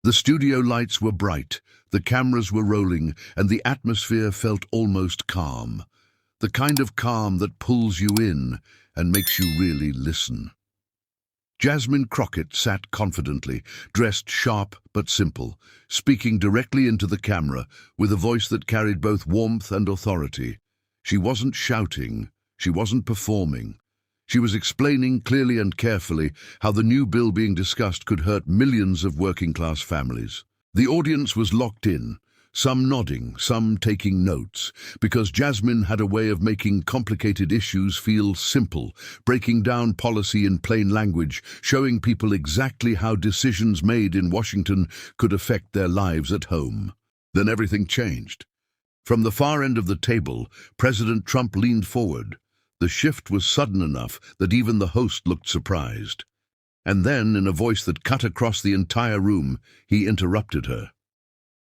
The studio lights were bright, the cameras were rolling, and the atmosphere felt almost calm. The kind of calm that pulls you in and makes you really listen. Jasmine Crockett sat confidently, dressed sharp but simple, speaking directly into the camera with a voice that carried both warmth and authority. She wasn't shouting, she wasn't performing. She was explaining clearly and carefully how the new bill being discussed could hurt millions of working-class families. The audience was locked in, some nodding, some taking notes, because Jasmine had a way of making complicated issues feel simple, breaking down policy in plain language, showing people exactly how decisions made in Washington could affect their lives at home. Then everything changed. From the far end of the table, President Trump leaned forward. The shift was sudden enough that even the host looked surprised. And then, in a voice that cut across the entire room, he interrupted her.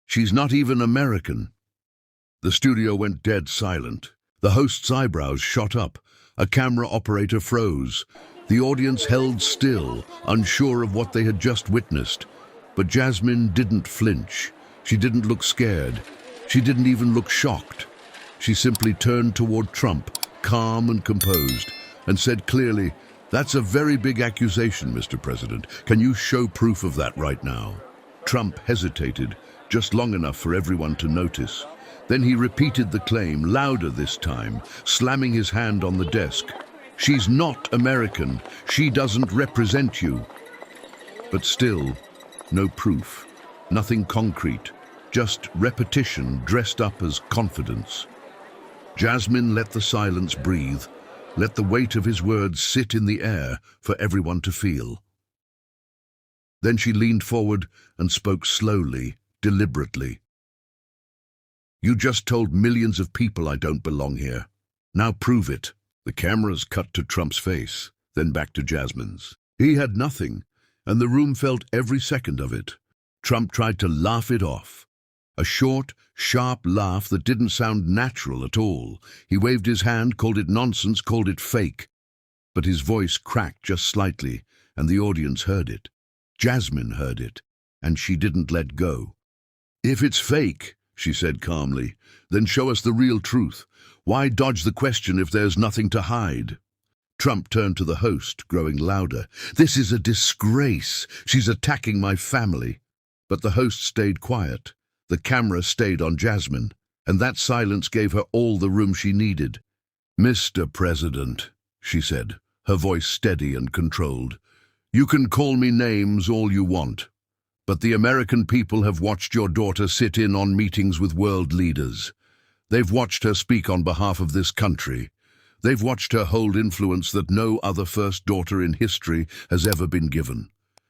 "She's not even American." The studio went dead silent. The host's eyebrows shot up. A camera operator froze. The audience held still, unsure of what they had just witnessed. But Jasmine didn't flinch. She didn't look scared. She didn't even look shocked. She simply turned toward Trump, calm and composed, and said clearly, "That's a very big accusation, Mr. President. Can you show proof of that right now?" Trump hesitated, just long enough for everyone to notice. Then he repeated the claim, louder this time, slamming his hand on the desk. "She's not American. She doesn't represent you." But still, no proof, nothing concrete, just repetition dressed up as confidence. Jasmine let the silence breathe, let the weight of his words sit in the air for everyone to feel. Then she leaned forward and spoke slowly, deliberately. "You just told millions of people I don't belong here. Now prove it." The cameras cut to Trump's face, then back to Jasmine's. He had nothing, and the room felt every second of it. Trump tried to laugh it off. A short, sharp laugh that didn't sound natural at all. He waved his hand, called it nonsense, called it fake. But his voice cracked just slightly, and the audience heard it. Jasmine heard it, and she didn't let go. "If it's fake," she said calmly, "then show us the real truth. Why dodge the question if there's nothing to hide?" Trump turned to the host, growing louder. "This is a disgrace. She's attacking my family." But the host stayed quiet. The camera stayed on Jasmine, and that silence gave her all the room she needed. "Mr. President," she said, her voice steady and controlled, "you can call me names all you want, but the American people have watched your daughter sit in on meetings with world leaders. They've watched her speak on behalf of this country. They've watched her hold influence that no other first daughter in history has ever been given.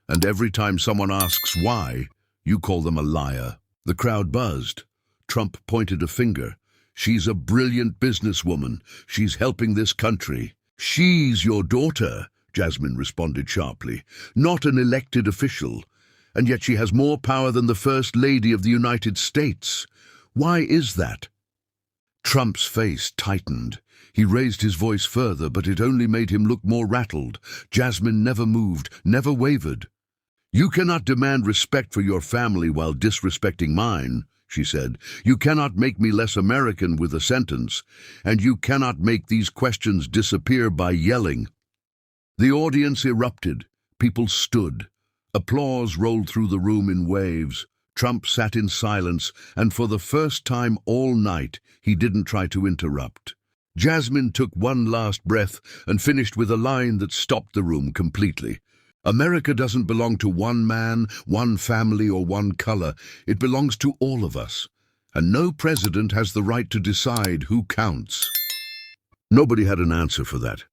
And every time someone asks why, you call them a liar." The crowd buzzed. Trump pointed a finger. "She's a brilliant businesswoman. She's helping this country." "She's your daughter," Jasmine responded sharply, "not an elected official. And yet she has more power than the First Lady of the United States. Why is that?" Trump's face tightened. He raised his voice further, but it only made him look more rattled. Jasmine never moved, never wavered. "You cannot demand respect for your family while disrespecting mine," she said. "You cannot make me less American with a sentence, and you cannot make these questions disappear by yelling." The audience erupted. People stood. Applause rolled through the room in waves. Trump sat in silence, and for the first time all night, he didn't try to interrupt. Jasmine took one last breath and finished with a line that stopped the room completely. "America doesn't belong to one man, one family, or one color. It belongs to all of us. And no president has the right to decide who counts." Nobody had an answer for that.